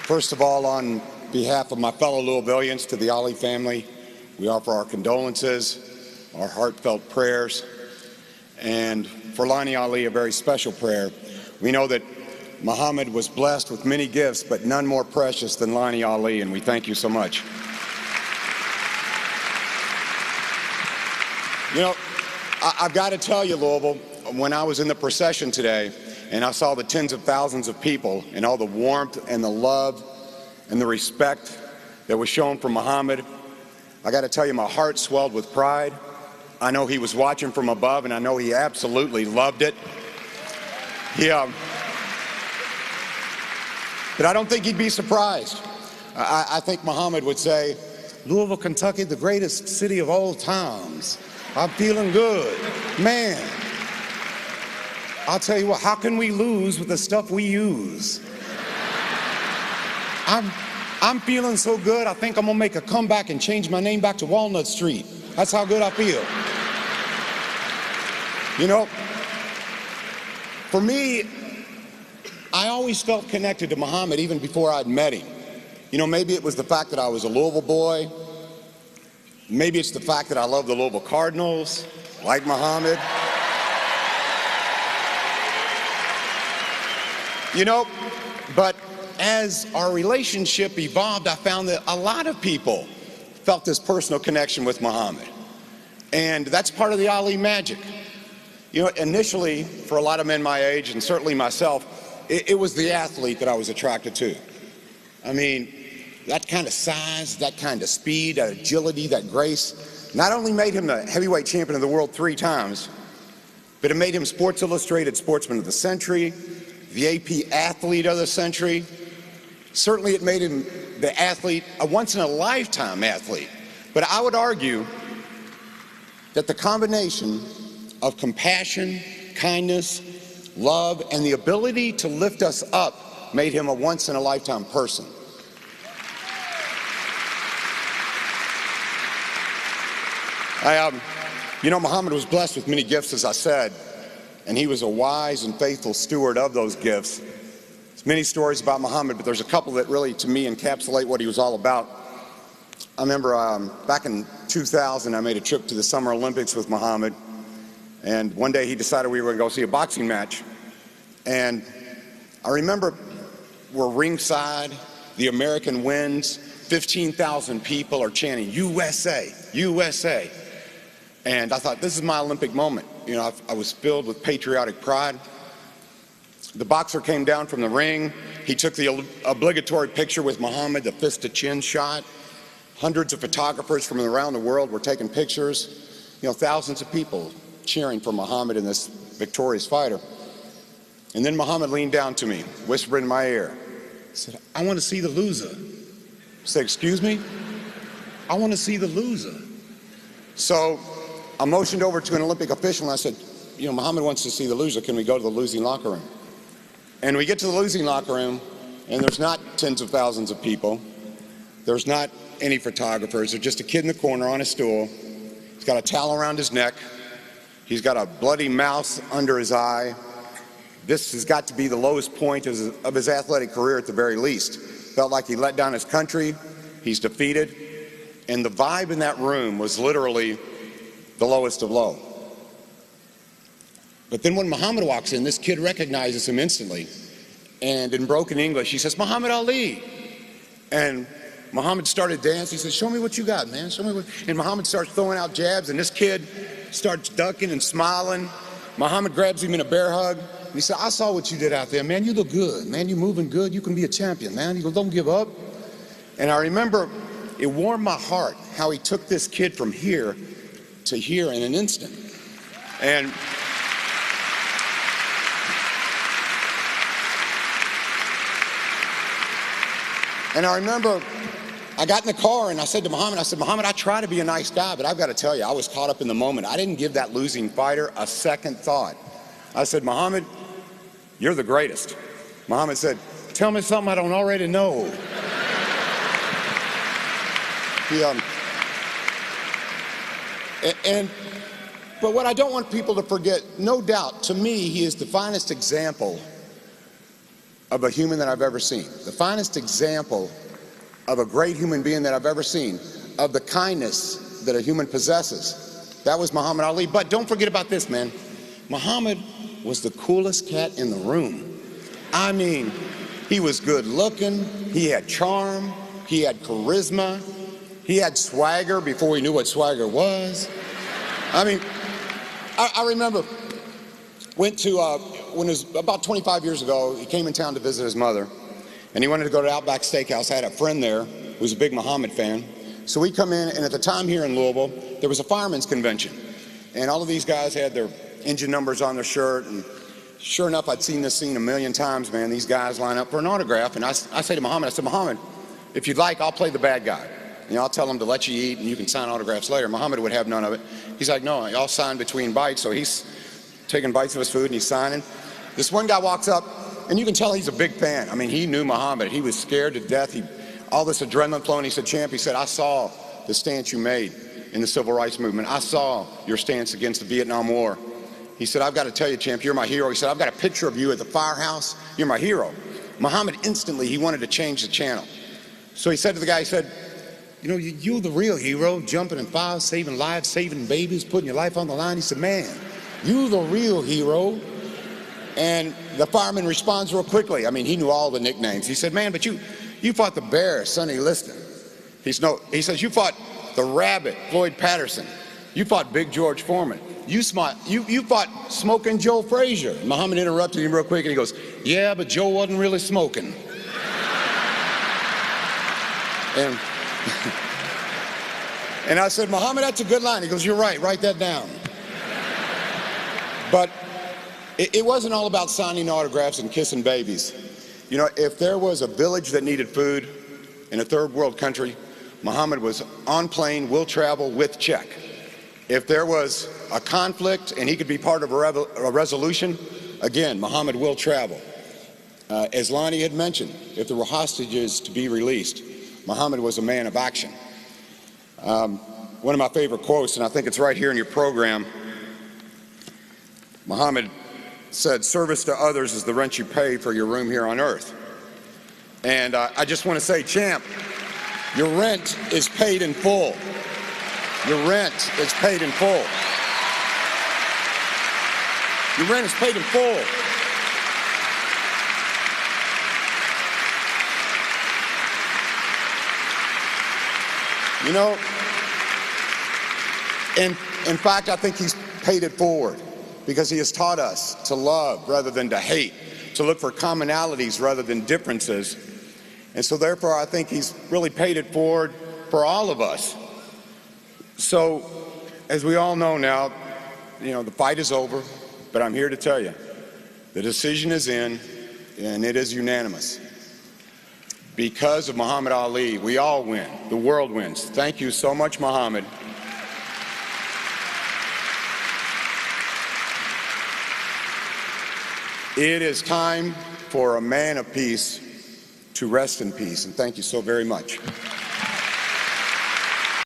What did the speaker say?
First of all, on behalf of my fellow Louisvillians, to the Ali family, we offer our condolences, our heartfelt prayers, and for Lonnie Ali, a very special prayer. We know that Muhammad was blessed with many gifts, but none more precious than Lonnie Ali, and we thank you so much. You know, I've got to tell you, Louisville, when I was in the procession today and I saw the tens of thousands of people and all the warmth and the love and the respect that was shown for Muhammad, I got to tell you, my heart swelled with pride. I know he was watching from above, and I know he absolutely loved it. But I don't think he'd be surprised. I think Muhammad would say, Louisville, Kentucky, the greatest city of all times. I'm feeling good. Man, I'll tell you what, how can we lose with the stuff we use? I'm feeling so good, I think I'm gonna make a comeback and change my name back to Walnut Street. That's how good I feel. You know, for me, I always felt connected to Muhammad even before I'd met him. You know, maybe it was the fact that I was a Louisville boy. Maybe it's the fact that I love the Louisville Cardinals, like Muhammad. You know, but as our relationship evolved, I found that a lot of people felt this personal connection with Muhammad. And that's part of the Ali magic. You know, initially, for a lot of men my age, and certainly myself, it was the athlete that I was attracted to. I mean, that kind of size, that kind of speed, that agility, that grace, not only made him the heavyweight champion of the world 3 times, but it made him Sports Illustrated Sportsman of the Century, the AP Athlete of the Century. Certainly it made him the athlete, a once-in-a-lifetime athlete. But I would argue that the combination of compassion, kindness, love, and the ability to lift us up made him a once-in-a-lifetime person. You know, Muhammad was blessed with many gifts, as I said, and he was a wise and faithful steward of those gifts. There's many stories about Muhammad, but there's a couple that really, to me, encapsulate what he was all about. I remember back in 2000, I made a trip to the Summer Olympics with Muhammad, and one day he decided we were going to go see a boxing match. And I remember we're ringside, the American wins, 15,000 people are chanting, USA, USA. And I thought, this is my Olympic moment. You know, I was filled with patriotic pride. The boxer came down from the ring. He took the obligatory picture with Muhammad, the fist-to-chin shot. Hundreds of photographers from around the world were taking pictures. You know, thousands of people cheering for Muhammad and this victorious fighter. And then Muhammad leaned down to me, whispered in my ear, said, I want to see the loser. I said, excuse me? I want to see the loser. So I motioned over to an Olympic official and I said, you know, Muhammad wants to see the loser. Can we go to the losing locker room? And we get to the losing locker room, and there's not tens of thousands of people. There's not any photographers. There's just a kid in the corner on a stool. He's got a towel around his neck. He's got a bloody mouse under his eye. This has got to be the lowest point of his athletic career at the very least. Felt like he let down his country. He's defeated. And the vibe in that room was literally the lowest of low. But then when Muhammad walks in, this kid recognizes him instantly. And in broken English, he says, Muhammad Ali. And Muhammad started dancing. He said, show me what you got, man. Show me what. And Muhammad starts throwing out jabs, and this kid starts ducking and smiling. Muhammad grabs him in a bear hug. And he said, I saw what you did out there, man. You look good, man. You're moving good. You can be a champion, man. You don't give up. And I remember it warmed my heart how he took this kid from here to here in an instant. And I remember I got in the car and I said to Muhammad, Muhammad, I try to be a nice guy, but I've got to tell you, I was caught up in the moment. I didn't give that losing fighter a second thought. I said, Muhammad, you're the greatest. Muhammad said, tell me something I don't already know. But what I don't want people to forget, no doubt, to me, he is the finest example of a human that I've ever seen, the finest example of a great human being that I've ever seen, of the kindness that a human possesses. That was Muhammad Ali. But don't forget about this, man. Muhammad was the coolest cat in the room. I mean, he was good looking, he had charm, he had charisma, he had swagger before he knew what swagger was. I mean, I remember, when it was about 25 years ago, he came in town to visit his mother, and he wanted to go to Outback Steakhouse. I had a friend there who was a big Muhammad fan. So we come in, and at the time here in Louisville, there was a fireman's convention. And all of these guys had their engine numbers on their shirt, and sure enough, I'd seen this scene a million times, man. These guys line up for an autograph, and I say to Muhammad, I said, Muhammad, if you'd like, I'll play the bad guy. You know, I'll tell him to let you eat, and you can sign autographs later. Muhammad would have none of it. He's like, no, I'll sign between bites. So he's taking bites of his food, and he's signing. This one guy walks up, and you can tell he's a big fan. I mean, he knew Muhammad. He was scared to death. All this adrenaline flowing. He said, champ, he said, I saw the stance you made in the civil rights movement. I saw your stance against the Vietnam War. He said, I've got to tell you, champ, you're my hero. He said, I've got a picture of you at the firehouse. You're my hero. Muhammad instantly, he wanted to change the channel. So he said to the guy, he said, you know, you're the real hero, jumping in fires, saving lives, saving babies, putting your life on the line. He said, man, you're the real hero. And the fireman responds real quickly. I mean, he knew all the nicknames. He said, man, but you fought the bear, Sonny Liston. He says, you fought the rabbit, Floyd Patterson. You fought Big George Foreman. You fought Smoking Joe Frazier. Muhammad interrupted him real quick, and he goes, yeah, but Joe wasn't really smoking. And I said, Muhammad, that's a good line. He goes, you're right, write that down. But it wasn't all about signing autographs and kissing babies. You know, if there was a village that needed food in a third world country, Muhammad was on plane, will travel with check. If there was a conflict and he could be part of a resolution, again, Muhammad will travel. As Lonnie had mentioned, if there were hostages to be released, Muhammad was a man of action. One of my favorite quotes, and I think it's right here in your program, Muhammad said, service to others is the rent you pay for your room here on earth. And I just want to say, champ, your rent is paid in full. Your rent is paid in full. Your rent is paid in full. You know, in fact, I think he's paid it forward, because he has taught us to love rather than to hate, to look for commonalities rather than differences. And so therefore, I think he's really paid it forward for all of us. So, as we all know now, you know, the fight is over, but I'm here to tell you, the decision is in, and it is unanimous. Because of Muhammad Ali, we all win. The world wins. Thank you so much, Muhammad. It is time for a man of peace to rest in peace, and thank you so very much.